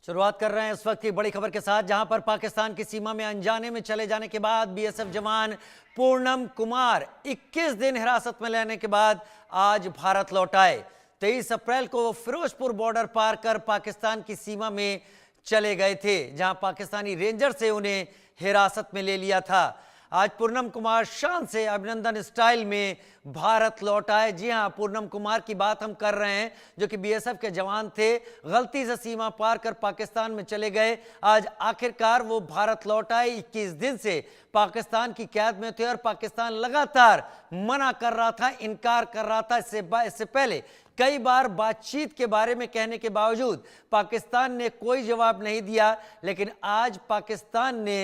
शुरुआत कर रहे हैं इस वक्त की बड़ी खबर के साथ, जहां पर पाकिस्तान की सीमा में अनजाने में चले जाने के बाद बीएसएफ जवान पूनम कुमार 21 दिन हिरासत में लेने के बाद आज भारत लौट आए। 23 अप्रैल को वो फिरोजपुर बॉर्डर पार कर पाकिस्तान की सीमा में चले गए थे, जहां पाकिस्तानी रेंजर से उन्हें हिरासत में ले लिया था। आज पूनम कुमार शान से अभिनंदन स्टाइल में भारत लौट आए। जी हां, पूनम कुमार की बात हम कर रहे हैं, जो कि बीएसएफ के जवान थे, गलती से सीमा पार कर पाकिस्तान में चले गए। आज आखिरकार वो भारत लौट आए। 21 दिन से पाकिस्तान की कैद में थे और पाकिस्तान लगातार मना कर रहा था, इनकार कर रहा था। इससे पहले कई बार बातचीत के बारे में कहने के बावजूद पाकिस्तान ने कोई जवाब नहीं दिया, लेकिन आज पाकिस्तान ने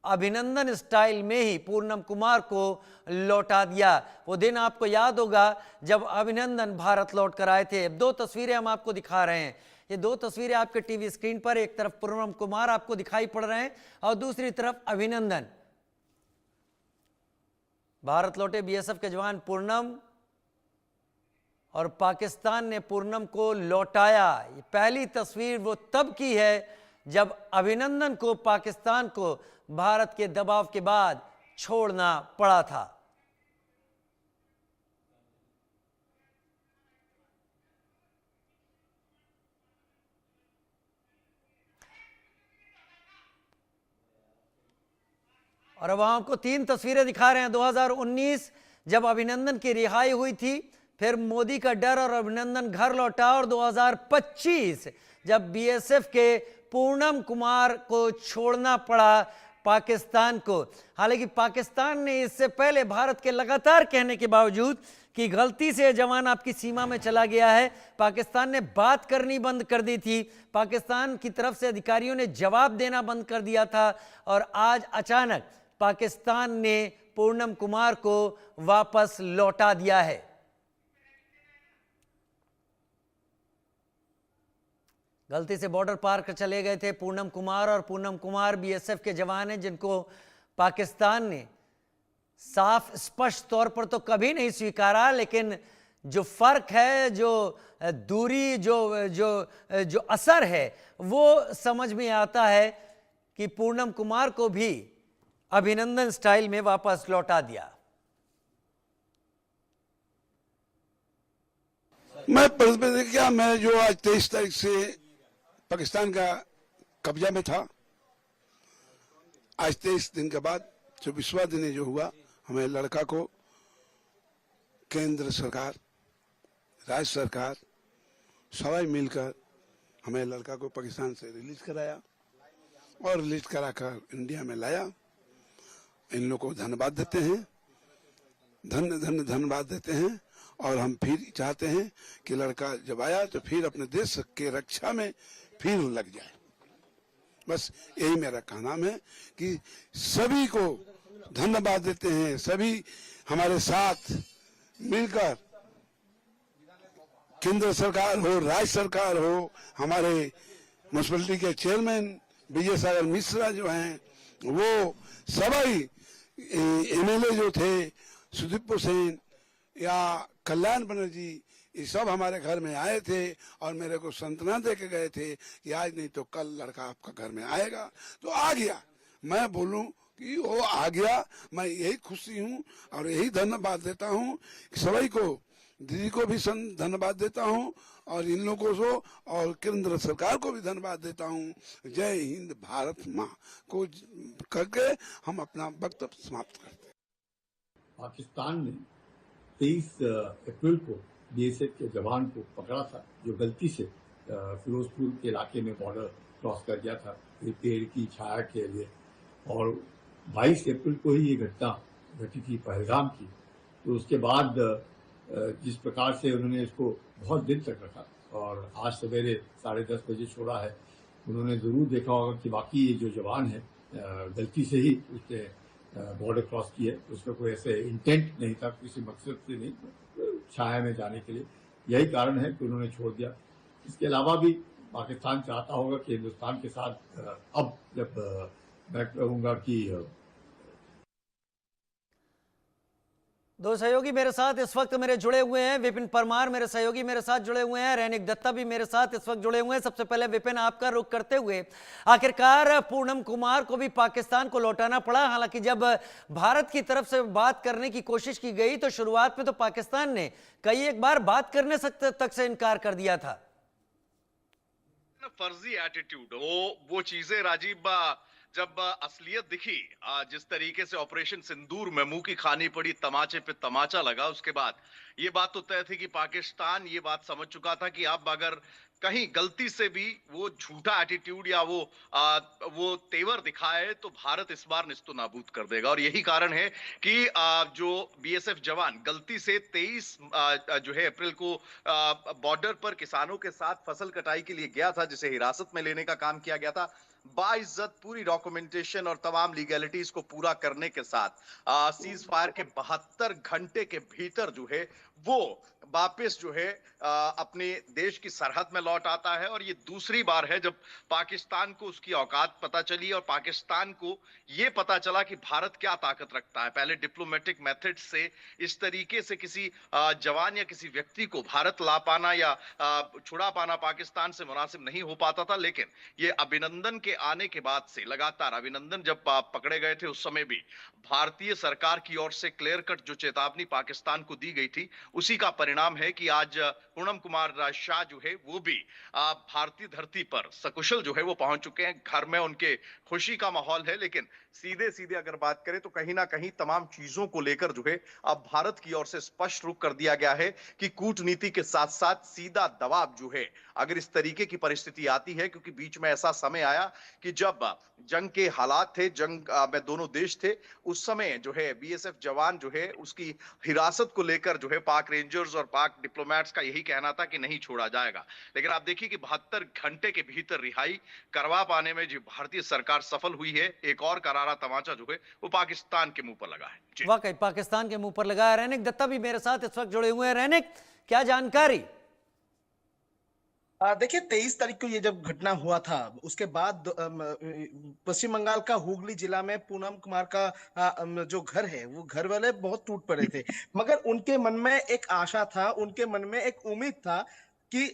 अभिनंदन स्टाइल में ही पूनम कुमार को लौटा दिया। वो दिन आपको याद होगा जब अभिनंदन भारत लौट कर आए थे। दो तस्वीरें हम आपको दिखा रहे हैं। ये दो तस्वीरें आपके टीवी स्क्रीन पर, एक तरफ पूनम कुमार आपको दिखाई पड़ रहे हैं और दूसरी तरफ अभिनंदन। भारत लौटे बीएसएफ के जवान पूनम और पाकिस्तान ने पूनम को लौटाया। ये पहली तस्वीर वो तब की है जब अभिनंदन को पाकिस्तान को भारत के दबाव के बाद छोड़ना पड़ा था। और अब आपको तीन तस्वीरें दिखा रहे हैं। 2019 जब अभिनंदन की रिहाई हुई थी, फिर मोदी का डर और अभिनंदन घर लौटा, और 2025 जब बीएसएफ के पूनम कुमार को छोड़ना पड़ा पाकिस्तान को। हालांकि पाकिस्तान ने इससे पहले भारत के लगातार कहने के बावजूद कि गलती से जवान आपकी सीमा में चला गया है, पाकिस्तान ने बात करनी बंद कर दी थी। पाकिस्तान की तरफ से अधिकारियों ने जवाब देना बंद कर दिया था, और आज अचानक पाकिस्तान ने पूनम कुमार को वापस लौटा दिया है। गलती से बॉर्डर पार कर चले गए थे पूनम कुमार, और पूनम कुमार बीएसएफ के जवान हैं जिनको पाकिस्तान ने साफ स्पष्ट तौर पर तो कभी नहीं स्वीकारा, लेकिन जो फर्क है, जो दूरी, जो असर है, वो समझ में आता है कि पूनम कुमार को भी अभिनंदन स्टाइल में वापस लौटा दिया। मैं जो आज 23 तारीख से पाकिस्तान का कब्जा में था, आज 23 दिन के बाद 24वां दिन जो हुआ, हमें लड़का को केंद्र सरकार, राज्य सरकार सभी मिलकर हमें लड़का को पाकिस्तान से रिलीज कराया और रिलीज कराकर इंडिया में लाया। इन लोगों को धन्यवाद देते हैं, धन्यवाद देते हैं। और हम फिर चाहते हैं कि लड़का जब आया तो फिर अपने देश के रक्षा में फिर लग जाए। बस यही मेरा कहना है कि सभी को धन्यवाद देते हैं। सभी हमारे साथ मिलकर, केंद्र सरकार हो, राज्य सरकार हो, हमारे म्युनिसिपैलिटी के चेयरमैन विजय सागर मिश्रा जो हैं, वो सभी एमएलए जो थे, सुदीप सेन या कल्याण बनर्जी, ये सब हमारे घर में आए थे और मेरे को सांत्वना दे के गए थे कि आज नहीं तो कल लड़का आपका घर में आएगा। तो आ गया। मैं बोलूं कि वो आ गया, मैं यही खुशी हूं और यही धन्यवाद देता हूं। सभी को, दीदी को भी धन्यवाद देता हूं और इन लोगों को और केंद्र सरकार को भी धन्यवाद देता हूं। जय हिंद, भारत माँ को करके हम अपना वक्तव्य समाप्त करते हैं। पाकिस्तान ने 23 अप्रैल को बीएसएफ के जवान को पकड़ा था, जो गलती से फिरोजपुर के इलाके में बॉर्डर क्रॉस कर गया था पेड़ की छाया के लिए। और 22 अप्रैल को ही ये घटना घटी थी पहलगाम की। तो उसके बाद जिस प्रकार से उन्होंने इसको बहुत दिन तक रखा और आज सवेरे 10:30 बजे छोड़ा है, उन्होंने ज़रूर देखा होगा कि बाकी ये जो जवान है गलती से ही उसने बॉर्डर क्रॉस किया, उसका कोई ऐसे इंटेंट नहीं था, किसी मकसद से नहीं, छाया में जाने के लिए। यही कारण है कि उन्होंने छोड़ दिया। इसके अलावा भी पाकिस्तान चाहता होगा कि हिंदुस्तान के साथ अब जब मैं कहूँगा कि दो सहयोगी मेरे साथ इस वक्त मेरे जुड़े हुए हैं। विपिन परमार मेरे सहयोगी मेरे साथ जुड़े हुए हैं, रैनिक दत्ता भी मेरे साथ इस वक्त जुड़े हुए हैं। सबसे पहले विपिन, आपका रुख करते हुए, आखिरकार पूनम कुमार को भी पाकिस्तान को लौटाना पड़ा। हालांकि जब भारत की तरफ से बात करने की कोशिश की गई तो शुरुआत में तो पाकिस्तान ने कई एक बार बात करने तक से इनकार कर दिया था। फर्जी एटीट्यूड, वो चीजें राजीव, जब असलियत दिखी, जिस तरीके से ऑपरेशन सिंदूर में मुंह की खानी पड़ी, तमाचे पे तमाचा लगा, उसके बाद ये बात तो तय थी कि पाकिस्तान ये बात समझ चुका था कि अब अगर कहीं गलती से भी वो झूठा एटीट्यूड या वो तेवर दिखाए तो भारत इस बार निस्तो नाबूद कर देगा। और यही कारण है कि जो बीएसएफ जवान गलती से 23 जो है अप्रैल को बॉर्डर पर किसानों के साथ फसल कटाई के लिए गया था, जिसे हिरासत में लेने का काम किया गया था, बाइज्जत पूरी डॉक्यूमेंटेशन और तमाम लीगैलिटीज को पूरा करने के साथ सीज फायर के 72 घंटे के भीतर जो है वो वापस जो है अपने देश की सरहद में लौट आता है। और ये दूसरी बार है जब पाकिस्तान को उसकी औकात पता चली और पाकिस्तान को ये पता चला कि भारत क्या ताकत रखता है। पहले डिप्लोमेटिक मेथड से इस तरीके से किसी जवान या किसी व्यक्ति को भारत ला पाना या छुड़ा पाना पाकिस्तान से मुनासिब नहीं हो पाता था, लेकिन ये अभिनंदन के आने के बाद से लगातार, अभिनंदन जब पकड़े गए थे उस समय भी भारतीय सरकार की ओर से क्लियर कट जो चेतावनी पाकिस्तान को दी गई थी, उसी का परिणाम है कि आज पूनम कुमार शाह जो है वो भी भारतीय धरती पर सकुशल जो है वो पहुंच चुके हैं। घर में उनके खुशी का माहौल है, लेकिन सीधे सीधे अगर बात करें तो कहीं ना कहीं तमाम चीजों को लेकर जो है अब भारत की ओर से स्पष्ट रूप कर दिया गया है कि कूटनीति के साथ साथ सीधा दबाव जो है, अगर इस तरीके की परिस्थिति आती है, क्योंकि बीच में ऐसा समय आया कि जब जंग के हालात थे, जंग में दोनों देश थे, उस समय जो है बीएसएफ जवान जो है उसकी हिरासत को लेकर जो है पाक रेंजर्स और पाक डिप्लोमेट्स का यही कहना था कि नहीं छोड़ा जाएगा। लेकिन आप देखिए कि 72 घंटे के भीतर रिहाई करवा पाने में जो भारतीय सरकार सफल हुई है, एक और करारा तमाचा जो है वो पाकिस्तान के मुंह पर लगा है। वाकई पाकिस्तान के मुंह पर लगा है। रैनिक दत्ता भी मेरे साथ इस वक्त जुड़े हुए हैं। रैनिक, क्या जानकारी? देखिए 23 तारीख को ये जब घटना हुआ था उसके बाद पश्चिम बंगाल का हुगली जिला में पूनम कुमार का जो घर है वो घर वाले बहुत टूट पड़े थे, मगर उनके मन में एक आशा था, उनके मन में एक उम्मीद था कि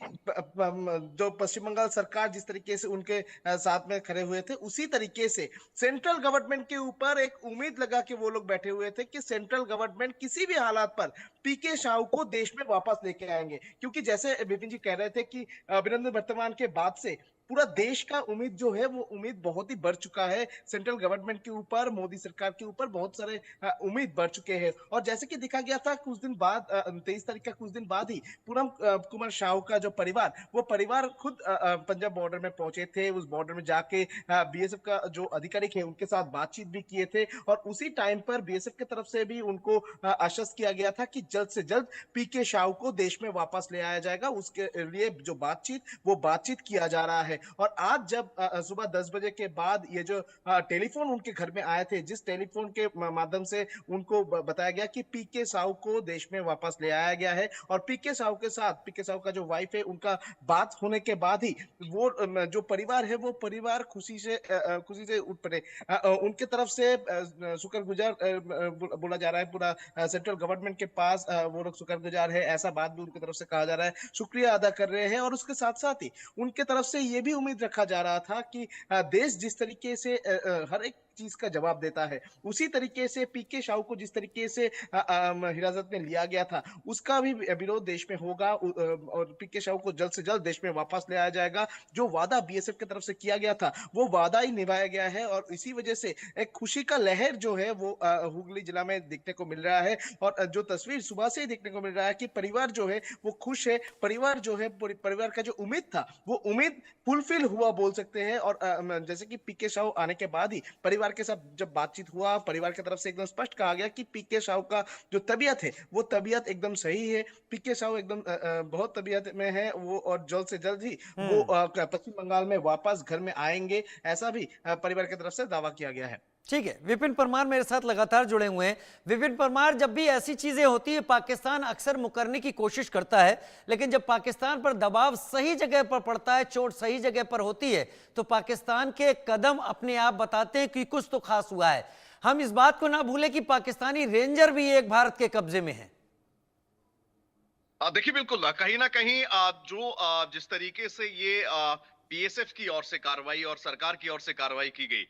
जो पश्चिम बंगाल सरकार जिस तरीके से उनके साथ में खड़े हुए थे, उसी तरीके से सेंट्रल गवर्नमेंट के ऊपर एक उम्मीद लगा कि वो लोग बैठे हुए थे कि सेंट्रल गवर्नमेंट किसी भी हालात पर पीके साहू को देश में वापस लेके आएंगे। क्योंकि जैसे विपिन जी कह रहे थे कि अभिनंदन वर्तमान के बाद से पूरा देश का उम्मीद जो है वो उम्मीद बहुत ही बढ़ चुका है सेंट्रल गवर्नमेंट के ऊपर, मोदी सरकार के ऊपर बहुत सारे उम्मीद बढ़ चुके हैं। और जैसे कि देखा गया था कुछ दिन बाद 23 तारीख का कुछ दिन बाद ही पूनम कुमार साहू का जो परिवार, वो परिवार खुद पंजाब बॉर्डर में पहुंचे थे। उस बॉर्डर में जाके बीएसएफ का जो अधिकारी है उनके साथ बातचीत भी किए थे और उसी टाइम पर बीएसएफ की तरफ से भी उनको आश्वस्त किया गया था कि जल्द से जल्द पीके साहू को देश में वापस ले आया जाएगा। उसके लिए जो बातचीत किया जा रहा है। और आज जब सुबह 10 बजे के बाद ये जो टेलीफोन उनके घर में आए थे, जिस टेलीफोन के माध्यम से उनको बताया गया कि पीके साहू को देश में वापस ले आया गया है और पीके साहू के साथ, पीके साहू का जो वाइफ है, उनका बात होने के बाद ही वो जो परिवार है वो परिवार खुशी से उठ पड़े। उनके तरफ से शुक्रगुजार बोला जा रहा है, पूरा सेंट्रल गवर्नमेंट के पास वो लोग शुक्रगुजार है, ऐसा बात भी उनकी तरफ से कहा जा रहा है, शुक्रिया अदा कर रहे हैं। और उसके साथ साथ ही उनके तरफ से ये भी उम्मीद रखा जा रहा था कि देश जिस तरीके से हर एक चीज का जवाब देता है, उसी तरीके से पीके साहू को जिस तरीके से हिरासत में लिया गया था उसका भी विरोध देश में होगा और पीके साहू को जल्द से जल्द देश में वापस ले आया जाएगा। जो वादा बीएसएफ की तरफ से किया गया था वो वादा ही निभाया गया है और इसी वजह से एक खुशी का लहर जो है वो हुगली जिला में देखने को मिल रहा है। और जो तस्वीर सुबह से ही देखने को मिल रहा है कि परिवार जो है वो खुश है, परिवार जो है, परिवार का जो उम्मीद था वो उम्मीद फुलफिल हुआ बोल सकते हैं। और जैसे कि पीके साहू आने के बाद ही परिवार के साथ जब बातचीत हुआ, परिवार की तरफ से एकदम स्पष्ट कहा गया कि पीके साहू का जो तबीयत है वो तबीयत एकदम सही है, पीके साहू एकदम बहुत तबीयत में है वो और जल्द से जल्द ही वो पश्चिम बंगाल में वापस घर में आएंगे, ऐसा भी परिवार की तरफ से दावा किया गया है। ठीक है, विपिन परमार मेरे साथ लगातार जुड़े हुए हैं। विपिन परमार, जब भी ऐसी चीजें होती है पाकिस्तान अक्सर मुकरने की कोशिश करता है, लेकिन जब पाकिस्तान पर दबाव सही जगह पर पड़ता है, चोट सही जगह पर होती है, तो पाकिस्तान के कदम अपने आप बताते हैं कि कुछ तो खास हुआ है। हम इस बात को ना भूलें कि पाकिस्तानी रेंजर भी एक भारत के कब्जे में है। देखिए बिल्कुल कहीं ना कहीं जो जिस तरीके से ये बीएसएफ की ओर से कार्रवाई और सरकार की ओर से कार्रवाई की गई,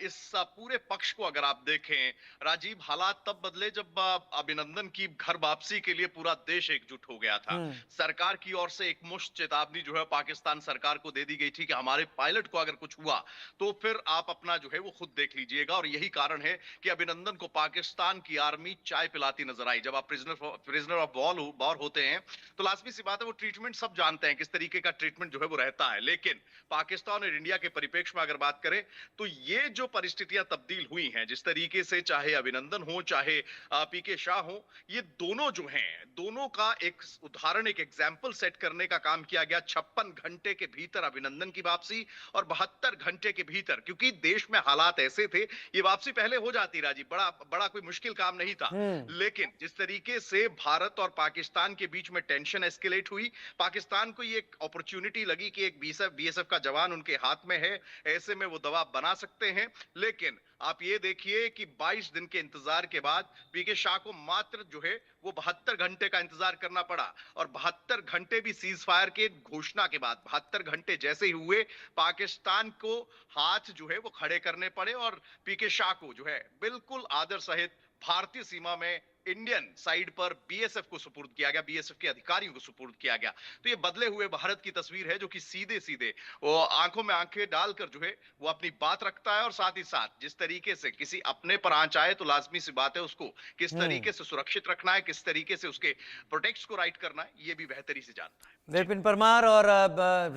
इस पूरे पक्ष को अगर आप देखें राजीव, हालात तब बदले जब अभिनंदन की घर वापसी के लिए पूरा देश एकजुट हो गया था। सरकार की ओर से एक मुश्त चेतावनी जो है पाकिस्तान सरकार को दे दी गई थी कि हमारे पायलट को अगर कुछ हुआ तो फिर आप अपना जो है वो खुद देख लीजिएगा। और यही कारण है कि अभिनंदन को पाकिस्तान की आर्मी चाय पिलाती नजर आई। जब आप प्रिजनर ऑफ वॉर होते हैं तो लाजमी सी बात है वो ट्रीटमेंट सब जानते हैं, किस तरीके का ट्रीटमेंट जो है वो रहता है। लेकिन पाकिस्तान और इंडिया के परिप्रेक्ष्य में अगर बात करें तो ये जो परिस्थितियां तब्दील हुई हैं, जिस तरीके से चाहे अभिनंदन हो चाहे पीके शाह हो, ये दोनों जो हैं, दोनों का एक उदाहरण, एक एग्जाम्पल सेट करने का काम किया गया। 56 घंटे के भीतर अभिनंदन की वापसी और 72 घंटे के भीतर, क्योंकि देश में हालात ऐसे थे, ये वापसी पहले हो जाती राजीव, बड़ा कोई मुश्किल काम नहीं था। लेकिन जिस तरीके से भारत और पाकिस्तान के बीच में टेंशन एस्केलेट हुई, पाकिस्तान को ये एक अपॉर्चुनिटी लगी कि एक बीएसएफ का जवान उनके हाथ में है, ऐसे में वो दबाव बना सकते हैं। लेकिन आप ये देखिए कि 22 दिन के इंतजार के बाद पीके शाह को मात्र जो है वो 72 घंटे का इंतजार करना पड़ा। और 72 घंटे भी सीज फायर के घोषणा के बाद, 72 घंटे जैसे ही हुए, पाकिस्तान को हाथ जो है वो खड़े करने पड़े और पीके शाह को जो है बिल्कुल आदर सहित भारतीय सीमा में इंडियन साइड पर बीएसएफ को सुपुर्द किया गया, बीएसएफ के अधिकारियों को सुपुर्द किया गया। तो ये बदले हुए भारत की तस्वीर है जो कि सीधे सीधे वो आंखों में आंखें डालकर जो है वो अपनी बात रखता है। और साथ ही साथ जिस तरीके से किसी अपने पर आंच आए तो लाजमी सी बात है उसको किस तरीके से सुरक्षित रखना है, किस तरीके से उसके प्रोटेक्ट्स को राइट करना है, ये भी बेहतरी से जानता है। विपिन परमार और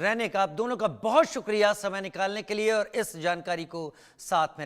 रैनिक, आप दोनों का बहुत शुक्रिया समय निकालने के लिए और इस जानकारी को साथ में